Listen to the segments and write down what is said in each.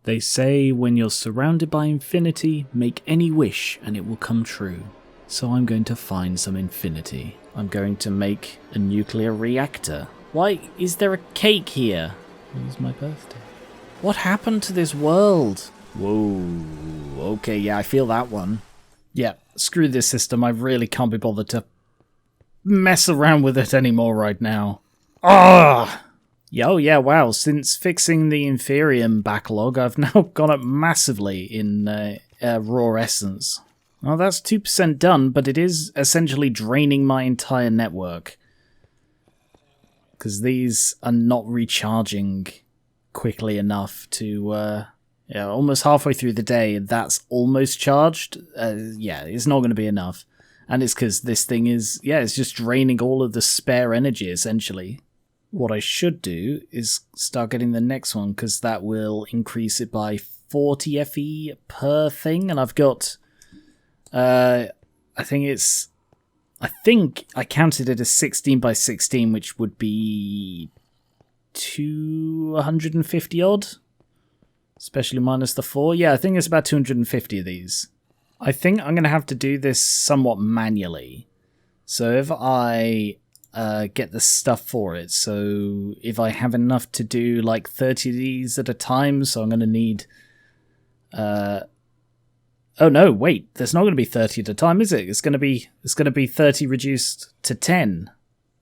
They say when you're surrounded by infinity, make any wish and it will come true. So I'm going to find some infinity. I'm going to make a nuclear reactor. Why is there a cake here? It was my birthday. What happened to this world? Whoa. Okay, yeah, I feel that one. Yeah, screw this system. I really can't be bothered to mess around with it anymore right now. Ah! Oh yeah, wow. Since fixing the Inferium backlog, I've now gone up massively in raw essence. Well, that's 2% done, but it is essentially draining my entire network. Because these are not recharging quickly enough to... yeah, almost halfway through the day, that's almost charged. Yeah, it's not going to be enough. And it's because this thing is... yeah, it's just draining all of the spare energy, essentially. What I should do is start getting the next one, because that will increase it by 40 FE per thing, and I've got... I think I counted it as 16 by 16, which would be 250 odd, especially minus the 4. Yeah, I think it's about 250 of these. I think I'm going to have to do this somewhat manually. So if I get the stuff for it, so if I have enough to do like 30 of these at a time, so I'm going to need... oh no, wait, there's not going to be 30 at a time, is it? It's going to be 30 reduced to 10.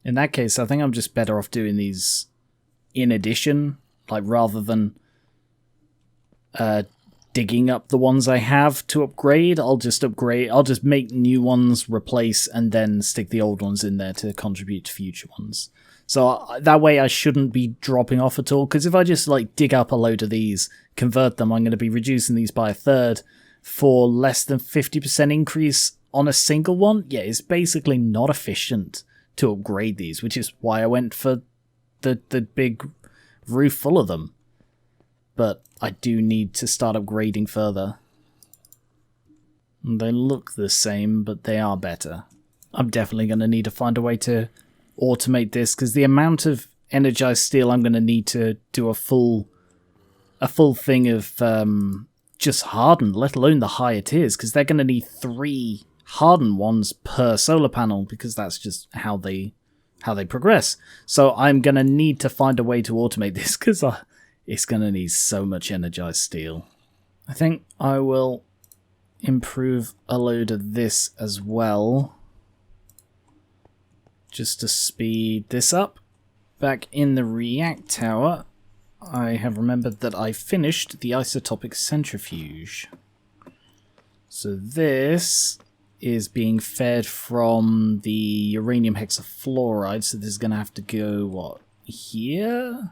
In that case, I think I'm just better off doing these in addition, like rather than digging up the ones I have to upgrade. I'll just make new ones, replace, and then stick the old ones in there to contribute to future ones. So that way I shouldn't be dropping off at all, because if I just like dig up a load of these, convert them, I'm going to be reducing these by a third for less than 50% increase on a single one. Yeah, it's basically not efficient to upgrade these, which is why I went for the big roof full of them. But I do need to start upgrading further. They look the same, but they are better. I'm definitely going to need to find a way to automate this, because the amount of energized steel I'm going to need to do a full thing of just hardened, let alone the higher tiers, because they're going to need 3 hardened ones per solar panel, because that's just how they progress. So I'm going to need to find a way to automate this, because it's going to need so much energized steel. I think I will improve a load of this as well, just to speed this up. Back in the React Tower, I have remembered that I finished the isotopic centrifuge. So this is being fed from the uranium hexafluoride, so this is going to have to go, what, here?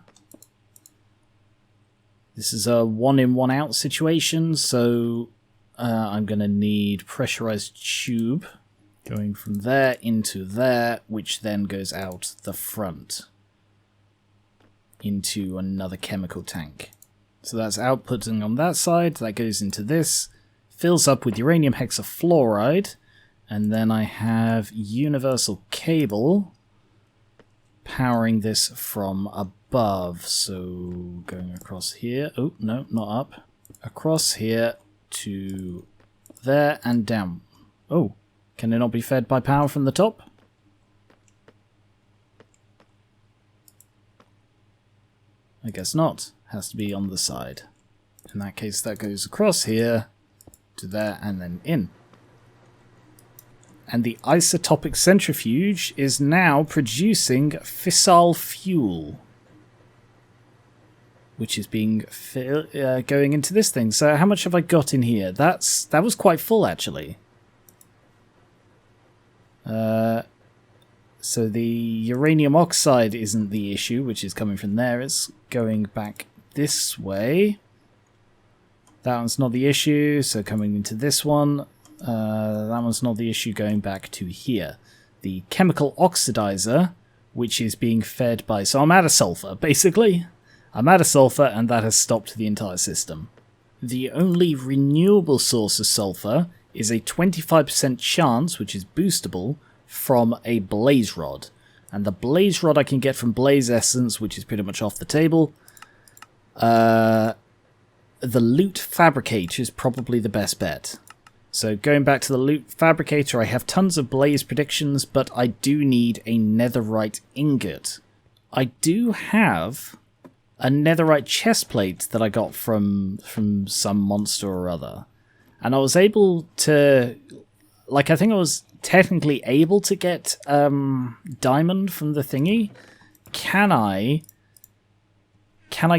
This is a 1-in, 1-out situation, so I'm going to need pressurized tube going from there into there, which then goes out the front into another chemical tank. So that's outputting on that side, that goes into this, fills up with uranium hexafluoride, and then I have universal cable powering this from above. So going across here, oh no, not up, across here to there and down. Oh, can it not be fed by power from the top? I guess not. Has to be on the side. In that case, that goes across here to there and then in. And the isotopic centrifuge is now producing fissile fuel, which is being going into this thing. So how much have I got in here? That was quite full, actually. So the uranium oxide isn't the issue, which is coming from there. It's going back this way. That one's not the issue, so coming into this one. That one's not the issue, going back to here. The chemical oxidizer, which is being fed by... So I'm out of sulfur, basically. I'm out of sulfur, and that has stopped the entire system. The only renewable source of sulfur is a 25% chance, which is boostable, from a blaze rod. And the blaze rod I can get from blaze essence, which is pretty much off the table. the loot fabricator is probably the best bet. So going back to the loot fabricator, I have tons of blaze predictions, but I do need a netherite ingot. I do have a netherite chestplate that I got from some monster or other. And I was able to, like, I think I was technically able to get diamond from the thingy. Can I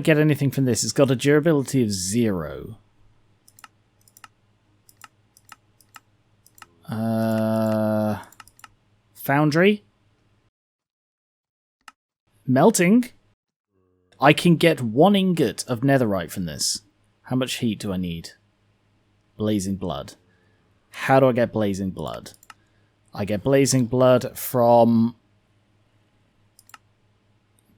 get anything from this? It's got a durability of 0. Foundry? Melting? I can get 1 ingot of netherite from this. How much heat do I need? Blazing blood. How do I get blazing blood? I get blazing blood from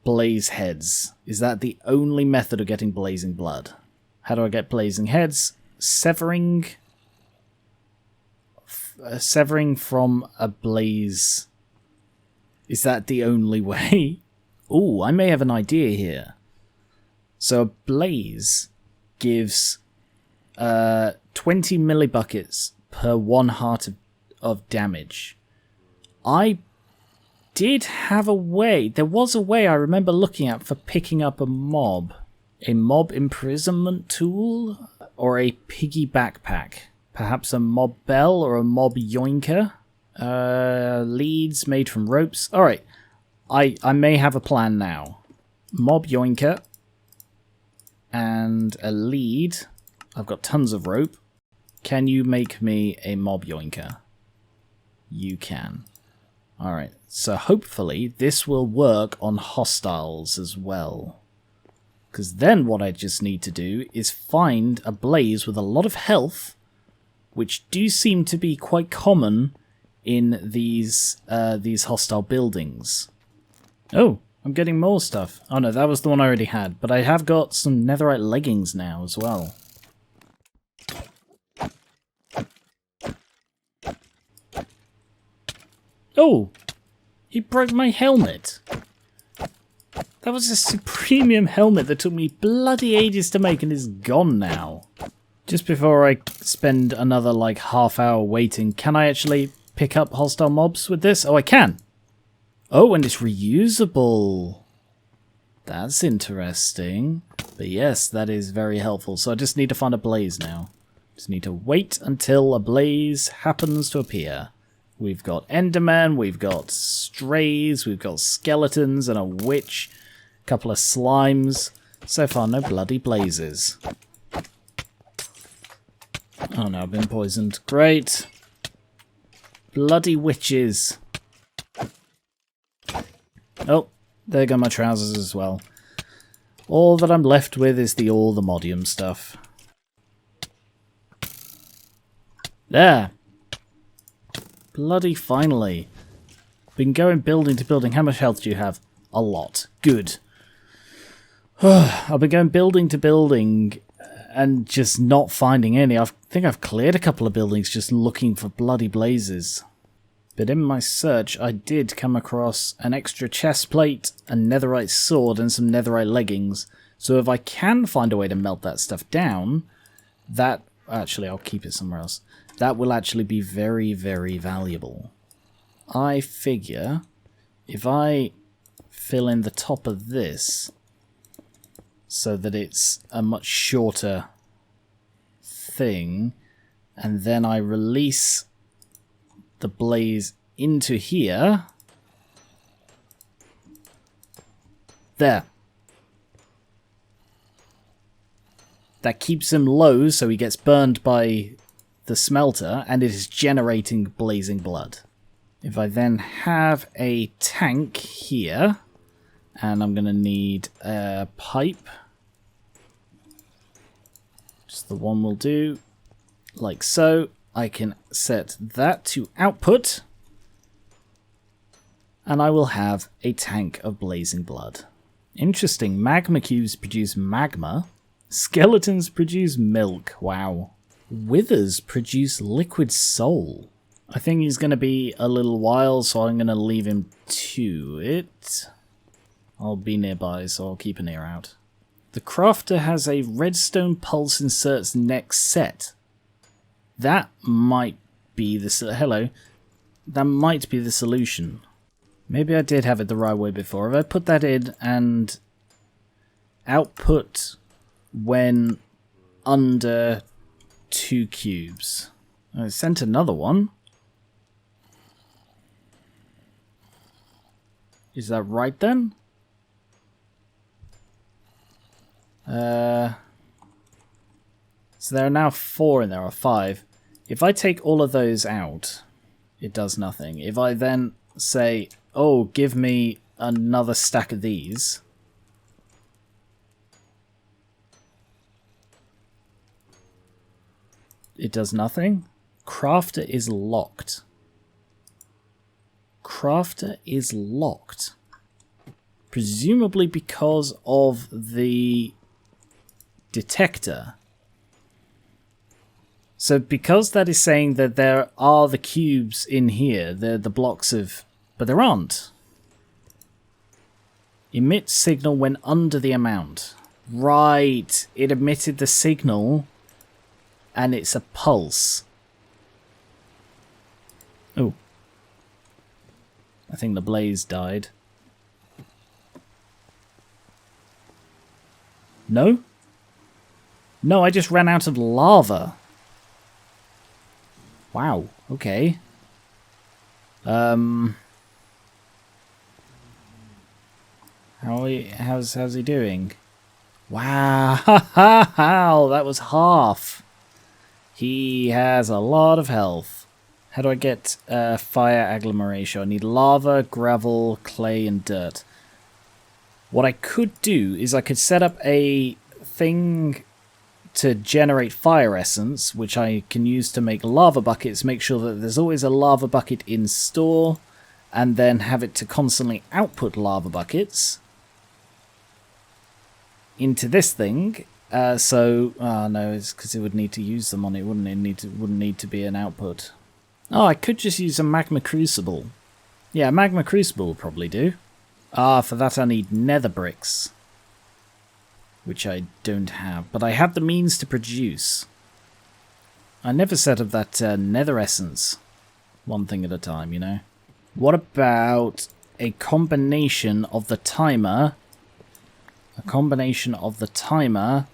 blaze heads. Is that the only method of getting blazing blood? How do I get blazing heads? Severing from a blaze. Is that the only way? Ooh, I may have an idea here. So a blaze gives 20 millibuckets per 1 heart of damage. I did have a way. There was a way I remember looking at for picking up a mob. A mob imprisonment tool? Or a piggy backpack. Perhaps a mob bell or a mob yoinker. Leads made from ropes. Alright. I may have a plan now. Mob yoinker. And a lead. I've got tons of rope. Can you make me a mob yoinker? You can. Alright, so hopefully this will work on hostiles as well. Because then what I just need to do is find a blaze with a lot of health, which do seem to be quite common in these hostile buildings. Oh, I'm getting more stuff. Oh no, that was the one I already had, but I have got some netherite leggings now as well. Oh, he broke my helmet. That was a supremium helmet that took me bloody ages to make and is gone now. Just before I spend another like half hour waiting, can I actually pick up hostile mobs with this? Oh, I can. Oh, and it's reusable. That's interesting. But yes, that is very helpful. So I just need to find a blaze now. Just need to wait until a blaze happens to appear. We've got Enderman, we've got strays, we've got skeletons and a witch, a couple of slimes. So far, no bloody blazes. Oh no, I've been poisoned. Great. Bloody witches. Oh, there go my trousers as well. All that I'm left with is all the modium stuff. There. Bloody finally. Been going building to building. How much health do you have? A lot. Good. I've been going building to building and just not finding any. I think I've cleared a couple of buildings just looking for bloody blazes. But in my search, I did come across an extra chest plate, a netherite sword, and some netherite leggings. So if I can find a way to melt that stuff down, that... Actually, I'll keep it somewhere else. That will actually be very, very valuable. I figure if I fill in the top of this so that it's a much shorter thing, and then I release the blaze into here. There. That keeps him low so he gets burned by the smelter, and it is generating blazing blood. If I then have a tank here, and I'm going to need a pipe. Just the one will do, like so. I can set that to output, and I will have a tank of blazing blood. Interesting, magma cubes produce magma. Skeletons produce milk, wow. Withers produce liquid soul. I think he's going to be a little while, so I'm going to leave him to it. I'll be nearby, so I'll keep an ear out. The crafter has a redstone pulse inserts next set. That might be the... Hello. That might be the solution. Maybe I did have it the right way before. If I put that in and output when under 2 cubes. I sent another one. Is that right then? So there are now 4 in there, or 5. If I take all of those out, it does nothing. If I then say, oh, give me another stack of these, it does nothing. Crafter is locked. Crafter is locked. Presumably because of the detector. So because that is saying that there are the cubes in here, they're the blocks of... But there aren't. Emit signal when under the amount. Right, it emitted the signal and it's a pulse. Oh. I think the blaze died. No? No, I just ran out of lava. Wow, okay. How's he doing? Wow, that was half. He has a lot of health. How do I get fire agglomeration? I need lava, gravel, clay, and dirt. What I could do is I could set up a thing to generate fire essence, which I can use to make lava buckets, make sure that there's always a lava bucket in store, and then have it to constantly output lava buckets into this thing. No, it's because it would need to use them on it, wouldn't it? Wouldn't need to be an output. Oh, I could just use a magma crucible. Yeah, a magma crucible will probably do. Ah, for that I need nether bricks, which I don't have, but I have the means to produce. I never set up that nether essence. One thing at a time, you know. What about a combination of the timer? A combination of the timer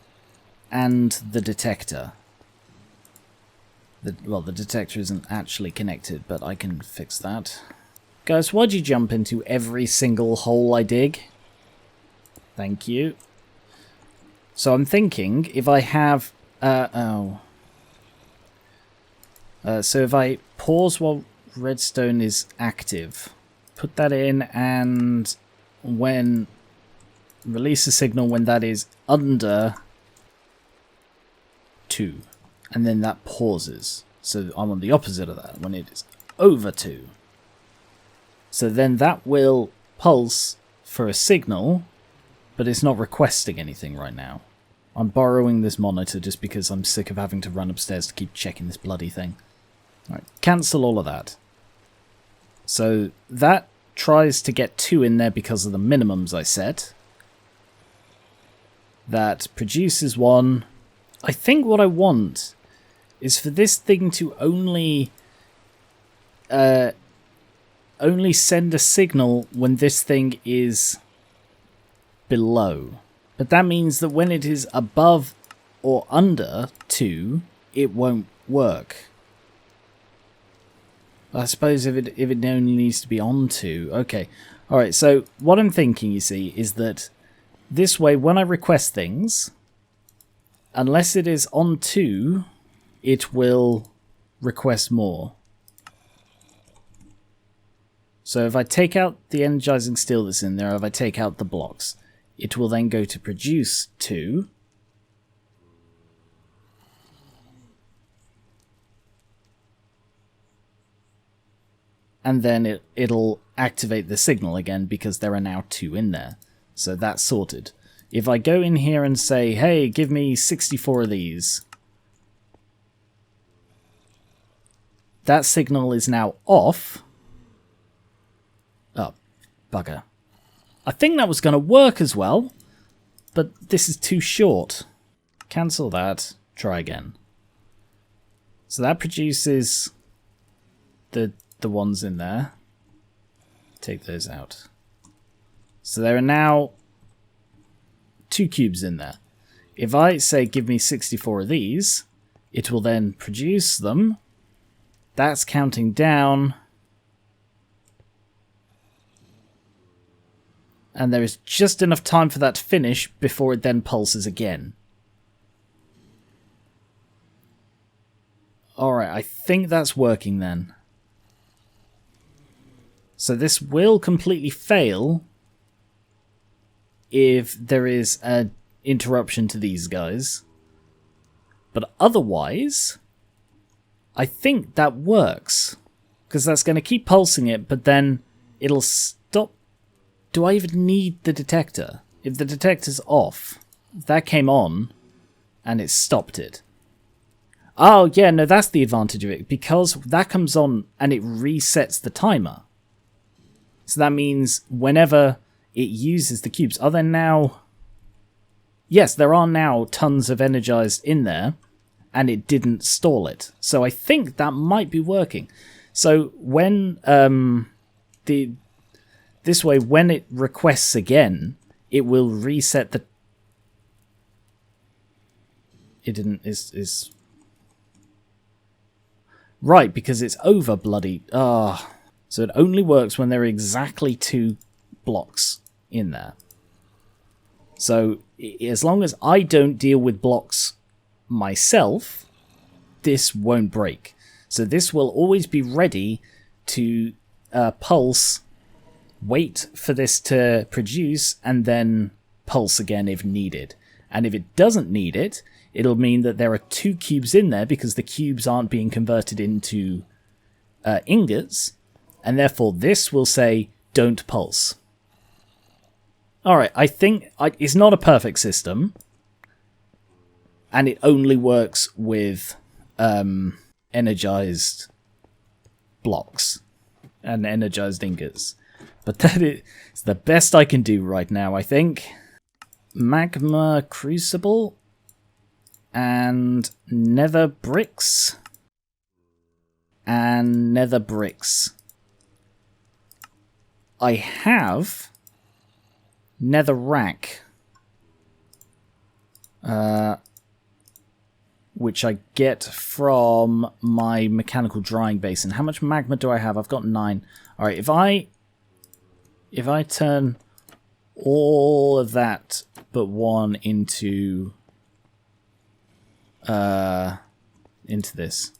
and the detector. Well, the detector isn't actually connected, but I can fix that. Guys, why'd you jump into every single hole I dig? Thank you. So I'm thinking, if I have... so if I pause while redstone is active, put that in, and when... release a signal when that is under 2. And then that pauses. So I'm on the opposite of that, when it is over 2. So then that will pulse for a signal, but it's not requesting anything right now. I'm borrowing this monitor just because I'm sick of having to run upstairs to keep checking this bloody thing. Alright, cancel all of that. So that tries to get 2 in there because of the minimums I set. That produces 1. I think what I want is for this thing to only send a signal when this thing is below. But that means that when it is above or under 2, it won't work. I suppose if it only needs to be on 2. Okay. Alright, so what I'm thinking, you see, is that this way, when I request things, unless it is on 2, it will request more. So if I take out the energizing steel that's in there, if I take out the blocks, it will then go to produce 2. And then it'll activate the signal again because there are now 2 in there. So that's sorted. If I go in here and say, hey, give me 64 of these, that signal is now off. Oh, bugger. I think that was going to work as well. but this is too short. Cancel that. Try again. So that produces the ones in there. Take those out. So there are now 2 cubes in there. If I say give me 64 of these, it will then produce them. That's counting down. And there is just enough time for that to finish before it then pulses again. Alright, I think that's working then. So this will completely fail if there is an interruption to these guys. But otherwise, I think that works. Because that's going to keep pulsing it, but then it'll stop. Do I even need the detector? If the detector's off, that came on, and it stopped it. Oh, yeah, no, that's the advantage of it. Because that comes on, and it resets the timer. So that means whenever it uses the cubes, are there now... Yes, there are now tons of energized in there, and it didn't stall it. So I think that might be working. So when this way, when it requests again, it will reset the... It didn't... is right, because it's over bloody... So it only works when there are exactly 2 blocks in there. So as long as I don't deal with blocks myself, this won't break. So this will always be ready to pulse, wait for this to produce, and then pulse again if needed. And if it doesn't need it, it'll mean that there are 2 cubes in there because the cubes aren't being converted into ingots. And therefore, this will say, don't pulse. Alright, I think it's not a perfect system. And it only works with energized blocks and energized ingots. But that is the best I can do right now, I think. Magma Crucible and Nether Bricks. And Nether Bricks. I have Netherrack, which I get from my mechanical drying basin. How much magma do I have? I've got 9. All right, if I turn all of that but 1 into this,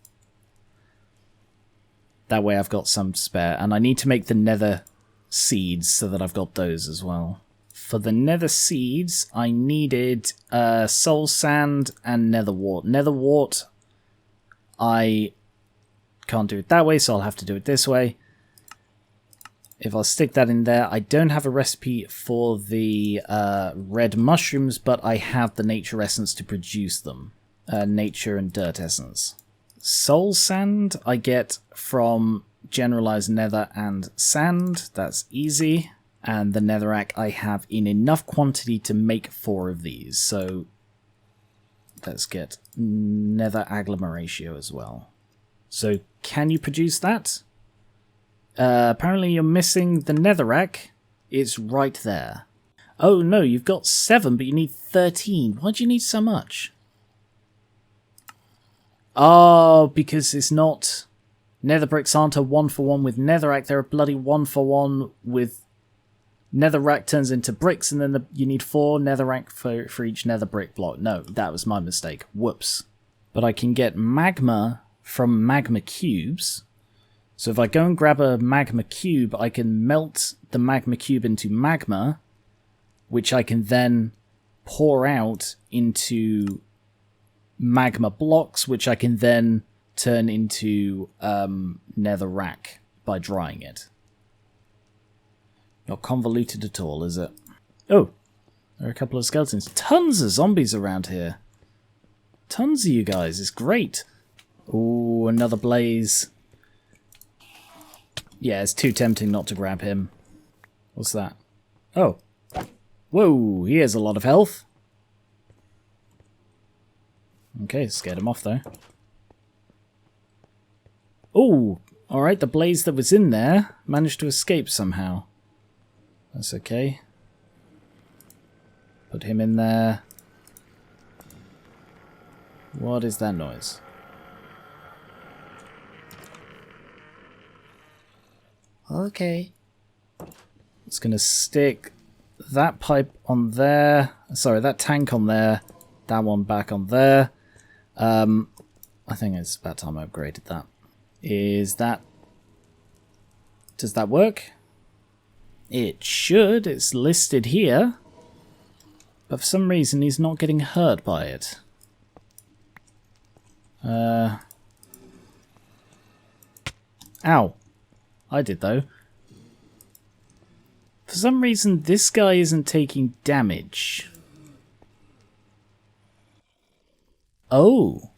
that way I've got some spare, and I need to make the nether seeds so that I've got those as well. For the nether seeds, I needed soul sand and nether wart. Nether wart, I can't do it that way, so I'll have to do it this way. If I'll stick that in there, I don't have a recipe for the red mushrooms, but I have the nature essence to produce them. Nature and dirt essence. Soul sand I get from generalized nether and sand. That's easy. And the netherrack I have in enough quantity to make 4 of these. So let's get nether agglomeratio as well. So can you produce that? Apparently you're missing the netherrack. It's right there. Oh no, you've got 7, but you need 13. Why do you need so much? Oh, because it's not... Nether bricks aren't a 1-for-1 with netherrack. They're a bloody 1-for-1 with... Netherrack turns into bricks, and then you need 4 netherrack for each nether brick block. No, that was my mistake. Whoops. But I can get magma from magma cubes. So if I go and grab a magma cube, I can melt the magma cube into magma, which I can then pour out into magma blocks, which I can then turn into netherrack by drying it. Not convoluted at all, is it? Oh, there are a couple of skeletons. Tons of zombies around here. Tons of you guys. It's great. Oh, another blaze. Yeah, it's too tempting not to grab him. What's that? Oh. Whoa, he has a lot of health. Okay, scared him off though. Oh, alright, the blaze that was in there managed to escape somehow. That's okay. Put him in there. What is that noise? Okay. It's going to stick that pipe on there. Sorry, that tank on there. That one back on there. I think it's about time I upgraded that. Is that... Does that work? It should. It's listed here. But for some reason he's not getting hurt by it. Ow. I did though. For some reason this guy isn't taking damage. Oh.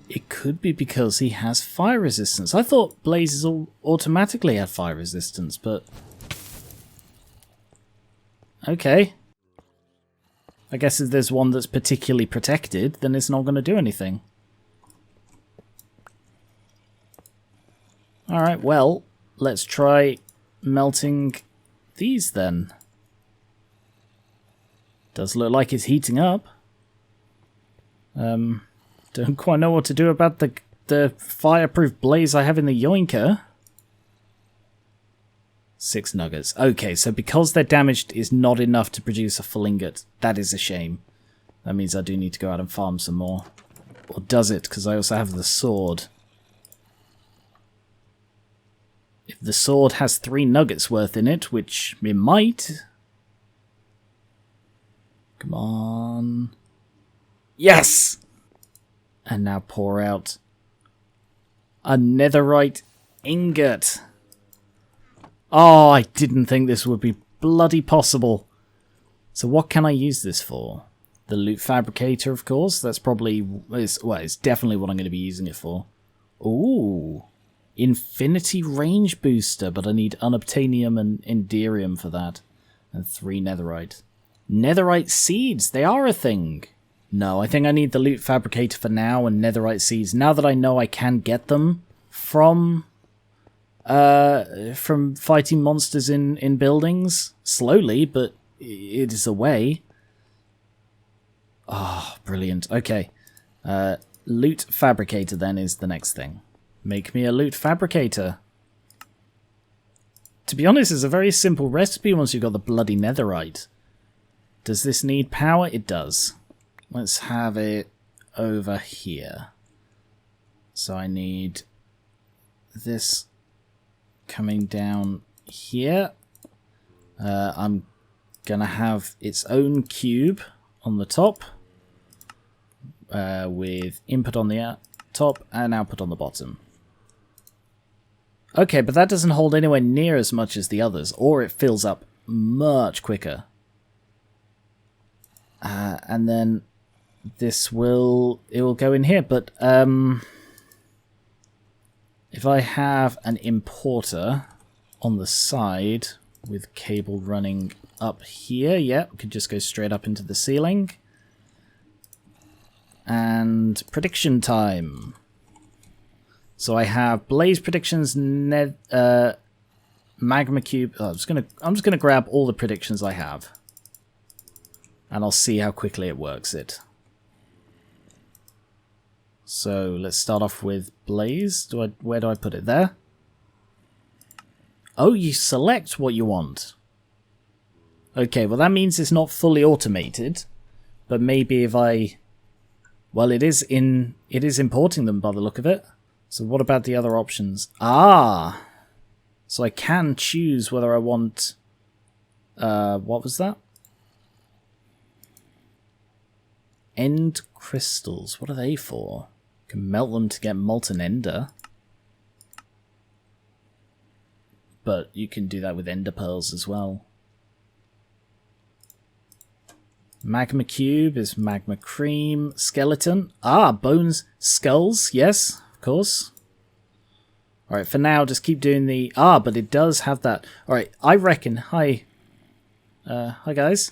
It could be because he has fire resistance. I thought blazes all automatically had fire resistance, but... Okay. I guess if there's one that's particularly protected, then it's not going to do anything. Alright, well, let's try melting these then. Does look like it's heating up. Don't quite know what to do about the fireproof blaze I have in the yoinker. 6 nuggets. Okay, so because they're damaged is not enough to produce a full ingot. That is a shame. That means I do need to go out and farm some more. Or does it? Because I also have the sword. If the sword has 3 nuggets worth in it, which it might... Come on... Yes! And now pour out a netherite ingot. Oh, I didn't think this would be bloody possible. So what can I use this for? The loot fabricator, of course. That's probably... it's definitely what I'm going to be using it for. Ooh. Infinity range booster, but I need unobtainium and enderium for that. And 3 netherite. Netherite seeds, they are a thing. No, I think I need the loot fabricator for now and netherite seeds. Now that I know I can get them from fighting monsters in buildings. Slowly, but it is a way. Oh, brilliant. Okay. Loot fabricator then is the next thing. Make me a loot fabricator. To be honest, it's a very simple recipe once you've got the bloody netherite. Does this need power? It does. Let's have it over here. So I need this coming down here. I'm going to have its own cube on the top with input on the top and output on the bottom. Okay, but that doesn't hold anywhere near as much as the others, or it fills up much quicker. And then it will go in here, but if I have an importer on the side with cable running up here, yeah, we could just go straight up into the ceiling. And prediction time. So I have blaze predictions, magma cube. Oh, I'm just gonna grab all the predictions I have, and I'll see how quickly it works it. So let's start off with blaze. Where do I put it? There? Oh, you select what you want. Okay, well that means it's not fully automated, but maybe if I... Well, it is importing them by the look of it. So what about the other options? Ah! So I can choose whether I want... what was that? End crystals. What are they for? You can melt them to get molten ender. But you can do that with ender pearls as well. Magma cube is magma cream. Skeleton. Ah, bones. Skulls. Yes, of course. Alright, for now, just keep doing the... Ah, but it does have that. Alright, I reckon... Hi. Hi, guys.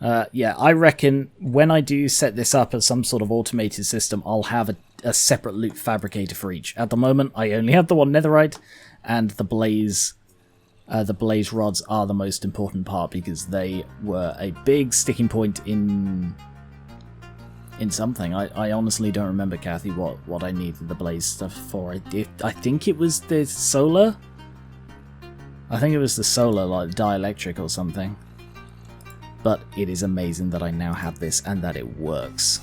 Yeah, I reckon when I do set this up as some sort of automated system, I'll have a separate loot fabricator for each. At the moment, I only have the one netherite, and the blaze rods are the most important part because they were a big sticking point in something. I honestly don't remember, Kathy, what I needed the blaze stuff for. I think it was the solar. I think it was the solar, like dielectric or something. But it is amazing that I now have this and that it works.